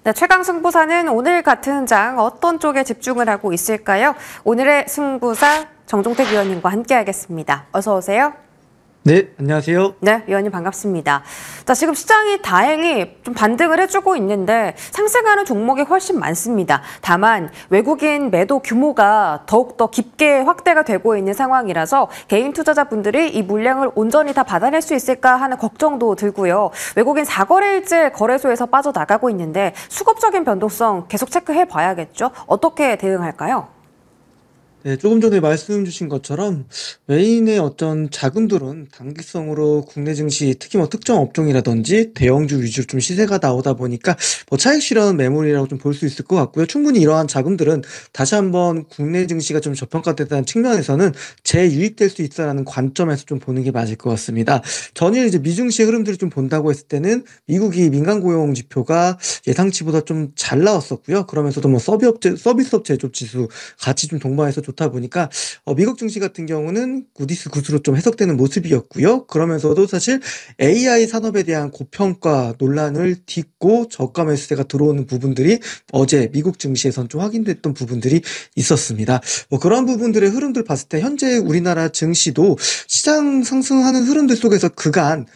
네, 최강 승부사는 오늘 같은 장 어떤 쪽에 집중을 하고 있을까요? 오늘의 승부사 정종택 위원님과 함께하겠습니다. 어서 오세요. 네, 안녕하세요. 네, 위원님 반갑습니다. 자, 지금 시장이 다행히 좀 반등을 해주고 있는데 상승하는 종목이 훨씬 많습니다. 다만 외국인 매도 규모가 더욱더 깊게 확대가 되고 있는 상황이라서 개인 투자자분들이 이 물량을 온전히 다 받아낼 수 있을까 하는 걱정도 들고요. 외국인 4거래일째 거래소에서 빠져나가고 있는데 수급적인 변동성 계속 체크해 봐야겠죠? 어떻게 대응할까요? 네, 조금 전에 말씀 주신 것처럼 외인의 어떤 자금들은 단기성으로 국내 증시, 특히 뭐 특정 업종이라든지 대형주 위주로 좀 시세가 나오다 보니까 뭐 차익 실현 매물이라고 좀 볼 수 있을 것 같고요. 충분히 이러한 자금들은 다시 한번 국내 증시가 좀 저평가됐다는 측면에서는 재유입될 수 있다라는 관점에서 좀 보는 게 맞을 것 같습니다. 전일 이제 미증시의 흐름들을 좀 본다고 했을 때는 미국이 민간 고용 지표가 예상치보다 좀 잘 나왔었고요. 그러면서도 뭐 서비스업체 제조업 지수 같이 좀 동반해서 좋다 보니까 미국 증시 같은 경우는 구디스 굿으로 좀 해석되는 모습이었고요. 그러면서도 사실 AI 산업에 대한 고평가 논란을 딛고 저가 매수세가 들어오는 부분들이 어제 미국 증시에선 좀 확인됐던 부분들이 있었습니다. 뭐 그런 부분들의 흐름들 봤을 때 현재 우리나라 증시도 시장 상승하는 흐름들 속에서 그간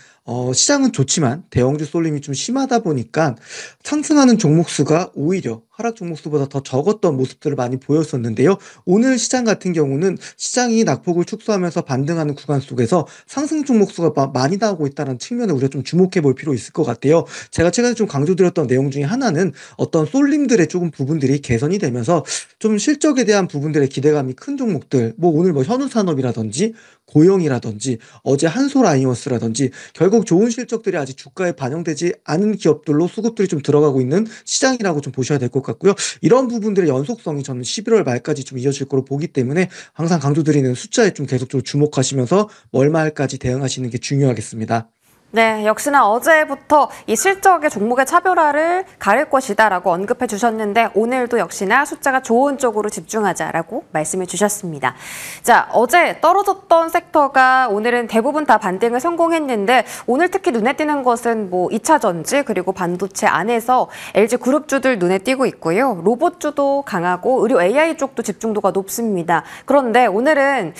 시장은 좋지만 대형주 쏠림이 좀 심하다 보니까 상승하는 종목 수가 오히려 하락 종목 수보다 더 적었던 모습들을 많이 보였었는데요. 오늘 시장 같은 경우는 시장이 낙폭을 축소하면서 반등하는 구간 속에서 상승 종목 수가 많이 나오고 있다는 측면에 우리가 좀 주목해 볼 필요 있을 것 같아요. 제가 최근에 좀 강조드렸던 내용 중에 하나는 어떤 쏠림들의 조금 부분들이 개선이 되면서 좀 실적에 대한 부분들의 기대감이 큰 종목들, 뭐 오늘 뭐 현우산업이라든지 고영이라든지 어제 한솔아이언스라든지 결국 좋은 실적들이 아직 주가에 반영되지 않은 기업들로 수급들이 좀 들어가고 있는 시장이라고 좀 보셔야 될 것 같고요. 이런 부분들의 연속성이 저는 11월 말까지 좀 이어질 거로 보기 때문에 항상 강조드리는 숫자에 좀 계속적으로 주목하시면서 월말까지 대응하시는 게 중요하겠습니다. 네, 역시나 어제부터 이 실적의 종목의 차별화를 가릴 것이다라고 언급해 주셨는데 오늘도 역시나 숫자가 좋은 쪽으로 집중하자라고 말씀해 주셨습니다. 자, 어제 떨어졌던 섹터가 오늘은 대부분 다 반등을 성공했는데 오늘 특히 눈에 띄는 것은 뭐 2차 전지 그리고 반도체 안에서 LG 그룹주들 눈에 띄고 있고요. 로봇주도 강하고 의료 AI 쪽도 집중도가 높습니다. 그런데 오늘은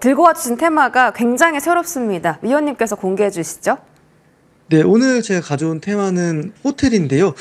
들고 와주신 테마가 굉장히 새롭습니다. 위원님께서 공개해 주시죠. 네, 오늘 제가 가져온 테마는 호텔인데요.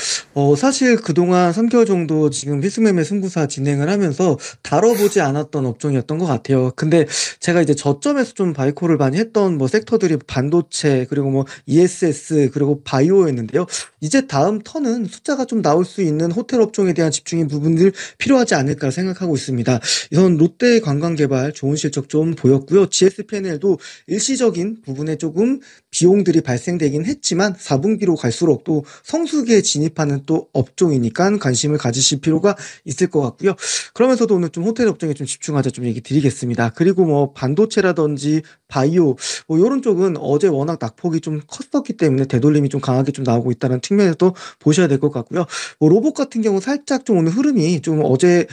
사실 그동안 3개월 정도 지금 필수매매 승부사 진행을 하면서 다뤄보지 않았던 업종이었던 것 같아요. 근데 제가 이제 저점에서 좀 바이콜을 많이 했던 뭐 섹터들이 반도체, 그리고 뭐 ESS, 그리고 바이오였는데요. 이제 다음 턴은 숫자가 좀 나올 수 있는 호텔 업종에 대한 집중인 부분들 필요하지 않을까 생각하고 있습니다. 이건 롯데 관광개발 좋은 실적 좀 보였고요. GSPNL도 일시적인 부분에 조금 비용들이 발생되긴 했지만 4분기로 갈수록 또 성수기에 진입하는 또 업종이니까 관심을 가지실 필요가 있을 것 같고요. 그러면서도 오늘 좀 호텔 업종에 좀 집중하자 좀 얘기 드리겠습니다. 그리고 뭐 반도체라든지 바이오 뭐 이런 쪽은 어제 워낙 낙폭이 좀 컸었기 때문에 되돌림이 좀 강하게 좀 나오고 있다는 측면에서 보셔야 될 것 같고요. 뭐 로봇 같은 경우 살짝 좀 오늘 흐름이 좀 어제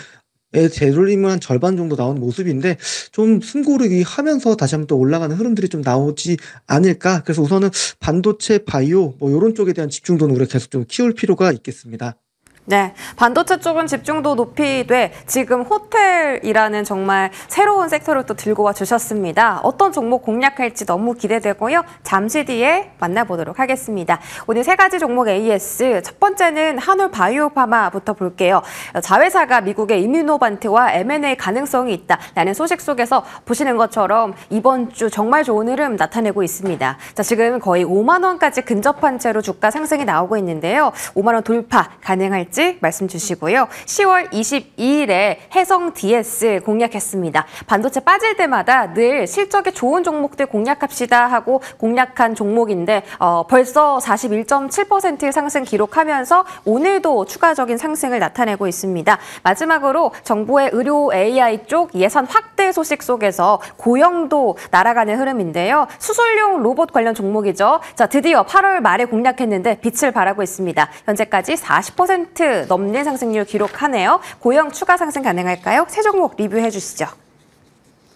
되돌림은 한 절반 정도 나오는 모습인데 좀 숨고르기 하면서 다시 한번 또 올라가는 흐름들이 좀 나오지 않을까. 그래서 우선은 반도체, 바이오 뭐 이런 쪽에 대한 집중도는 우리가 계속 좀 키울 필요가 있겠습니다. 네, 반도체 쪽은 집중도 높이 돼 지금 호텔이라는 정말 새로운 섹터를 또 들고 와 주셨습니다. 어떤 종목 공략할지 너무 기대되고요. 잠시 뒤에 만나보도록 하겠습니다. 오늘 세 가지 종목 AS, 첫 번째는 한올바이오파마부터 볼게요. 자회사가 미국의 이뮤노반트와 M&A 가능성이 있다라는 소식 속에서 보시는 것처럼 이번 주 정말 좋은 흐름 나타내고 있습니다. 자, 지금 거의 5만 원까지 근접한 채로 주가 상승이 나오고 있는데요. 5만 원 돌파 가능할지 말씀 주시고요. 10월 22일에 해성 DS 공략했습니다. 반도체 빠질 때마다 늘 실적이 좋은 종목들 공략합시다 하고 공략한 종목인데 벌써 41.7% 상승 기록하면서 오늘도 추가적인 상승을 나타내고 있습니다. 마지막으로 정부의 의료 AI 쪽 예산 확대 소식 속에서 고영도 날아가는 흐름인데요. 수술용 로봇 관련 종목이죠. 자, 드디어 8월 말에 공략했는데 빛을 발하고 있습니다. 현재까지 40% 넘는 상승률 기록하네요. 고영 추가 상승 가능할까요? 세 종목 리뷰해 주시죠.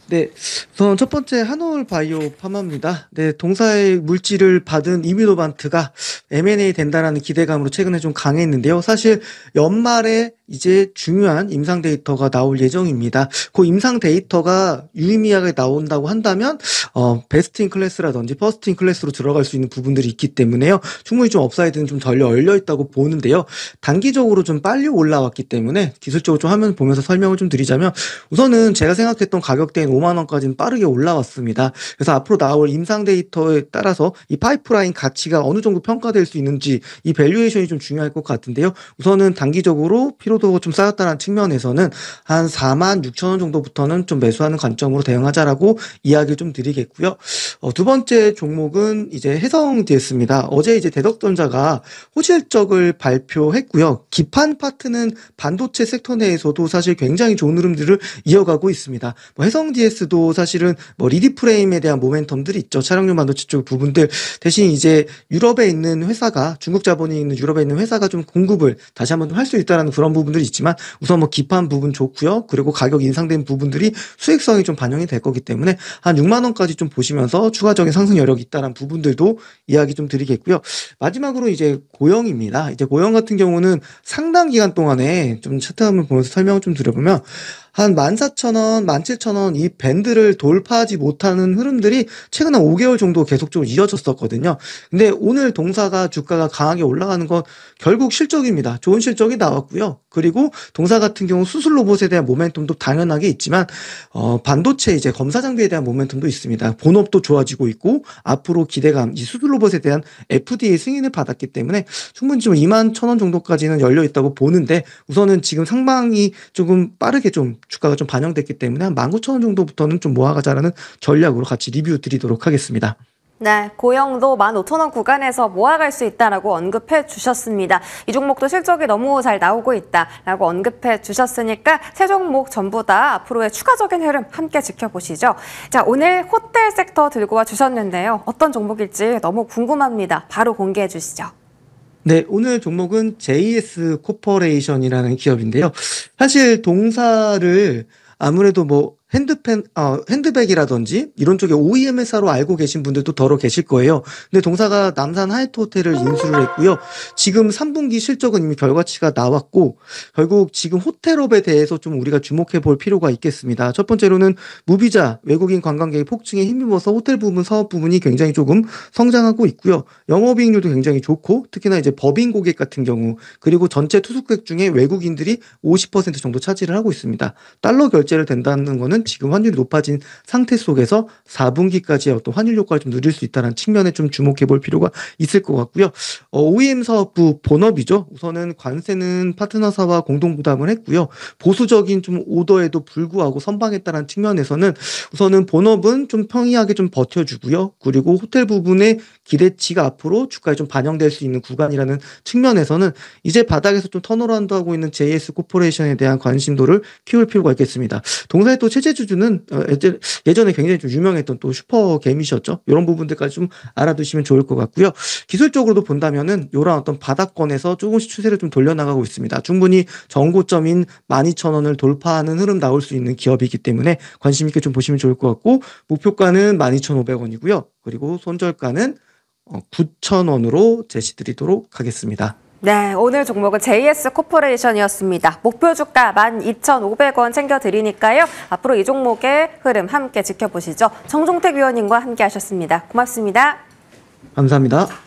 네, 우선 첫 번째 한올 바이오 파마입니다. 네, 동사의 물질을 받은 이뮤노반트가 M&A 된다라는 기대감으로 최근에 좀 강했는데요. 사실 연말에 이제 중요한 임상 데이터가 나올 예정입니다. 그 임상 데이터가 유의미하게 나온다고 한다면 베스트 인 클래스라든지 퍼스트 인 클래스로 들어갈 수 있는 부분들이 있기 때문에요. 충분히 좀 업사이드는 좀 덜 열려 있다고 보는데요. 단기적으로 좀 빨리 올라왔기 때문에 기술적으로 좀 화면 보면서 설명을 좀 드리자면 우선은 제가 생각했던 가격대인 5만 원까지는 빠르게 올라왔습니다. 그래서 앞으로 나올 임상 데이터에 따라서 이 파이프라인 가치가 어느 정도 평가될 수 있는지 이 밸류에이션이 좀 중요할 것 같은데요. 우선은 단기적으로 피로도가 좀 쌓였다는 측면에서는 한 4만 6천 원 정도부터는 좀 매수하는 관점으로 대응하자라고 이야기를 좀 드리겠고요. 두 번째 종목은 이제 해성 DS입니다. 어제 이제 대덕전자가 호실적을 발표했고요. 기판 파트는 반도체 섹터 내에서도 사실 굉장히 좋은 흐름들을 이어가고 있습니다. 해성 DS도 사실은 리디 프레임에 대한 모멘텀들이 있죠. 차량용 반도체 쪽 부분들 대신 이제 유럽에 있는 회사가 중국 자본이 있는 유럽에 있는 회사가 좀 공급을 다시 한번 할 수 있다는 그런 부분들이 있지만 우선 기판 부분 좋고요. 그리고 가격 인상된 부분들이 수익성이 좀 반영이 될 거기 때문에 한 6만 원까지 좀 보시면서 추가적인 상승 여력이 있다는 부분들도 이야기 좀 드리겠고요. 마지막으로 이제 고영입니다. 이제 고영 같은 경우는 상당 기간 동안에 좀 차트 한번 보면서 설명을 좀 드려보면 한 14,000원, 17,000원 이 밴드를 돌파하지 못하는 흐름들이 최근 한 5개월 정도 계속적으로 이어졌었거든요. 근데 오늘 동사가 주가가 강하게 올라가는 건 결국 실적입니다. 좋은 실적이 나왔고요. 그리고 동사 같은 경우 수술 로봇에 대한 모멘텀도 당연하게 있지만 반도체 이제 검사 장비에 대한 모멘텀도 있습니다. 본업도 좋아지고 있고 앞으로 기대감, 이 수술 로봇에 대한 FDA 승인을 받았기 때문에 충분히 좀 21,000원 정도까지는 열려 있다고 보는데 우선은 지금 상방이 조금 빠르게 좀 주가가 좀 반영됐기 때문에 한 19,000원 정도부터는 좀 모아가자라는 전략으로 같이 리뷰 드리도록 하겠습니다. 네, 고영도 15,000원 구간에서 모아갈 수 있다라고 언급해 주셨습니다. 이 종목도 실적이 너무 잘 나오고 있다라고 언급해 주셨으니까 세 종목 전부 다 앞으로의 추가적인 흐름 함께 지켜보시죠. 자, 오늘 호텔 섹터 들고 와 주셨는데요. 어떤 종목일지 너무 궁금합니다. 바로 공개해 주시죠. 네, 오늘 종목은 JS 코퍼레이션이라는 기업인데요. 사실 동사를 아무래도 핸드백이라든지 이런 쪽에 OEM 회사로 알고 계신 분들도 더러 계실 거예요. 근데 동사가 남산 하얏트 호텔을 인수를 했고요. 지금 3분기 실적은 이미 결과치가 나왔고 결국 지금 호텔업에 대해서 좀 우리가 주목해 볼 필요가 있겠습니다. 첫 번째로는 무비자 외국인 관광객의 폭증에 힘입어서 호텔 부분 사업 부분이 굉장히 조금 성장하고 있고요. 영업이익률도 굉장히 좋고 특히나 이제 법인 고객 같은 경우 그리고 전체 투숙객 중에 외국인들이 50% 정도 차지를 하고 있습니다. 달러 결제를 된다는 거는 지금 환율이 높아진 상태 속에서 4분기까지의 어떤 환율 효과를 좀 누릴 수 있다는 측면에 좀 주목해 볼 필요가 있을 것 같고요. OEM 사업부 본업이죠. 우선은 관세는 파트너사와 공동 부담을 했고요. 보수적인 좀 오더에도 불구하고 선방했다는 측면에서는 우선은 본업은 좀 평이하게 좀 버텨주고요. 그리고 호텔 부분의 기대치가 앞으로 주가에 좀 반영될 수 있는 구간이라는 측면에서는 이제 바닥에서 좀 턴어라운드 하고 있는 JS 코퍼레이션에 대한 관심도를 키울 필요가 있겠습니다. 동사의 또 체제주주는 예전에 굉장히 좀 유명했던 또 슈퍼개미셨죠. 이런 부분들까지 좀 알아두시면 좋을 것 같고요. 기술적으로도 본다면은 이런 어떤 바닥권에서 조금씩 추세를 좀 돌려나가고 있습니다. 충분히 정고점인 12,000원을 돌파하는 흐름 나올 수 있는 기업이기 때문에 관심 있게 좀 보시면 좋을 것 같고 목표가는 12,500원이고요. 그리고 손절가는 9,000원으로 제시드리도록 하겠습니다. 네, 오늘 종목은 JS 코퍼레이션이었습니다. 목표 주가 12,500원 챙겨드리니까요. 앞으로 이 종목의 흐름 함께 지켜보시죠. 정종택 위원님과 함께 하셨습니다. 고맙습니다. 감사합니다.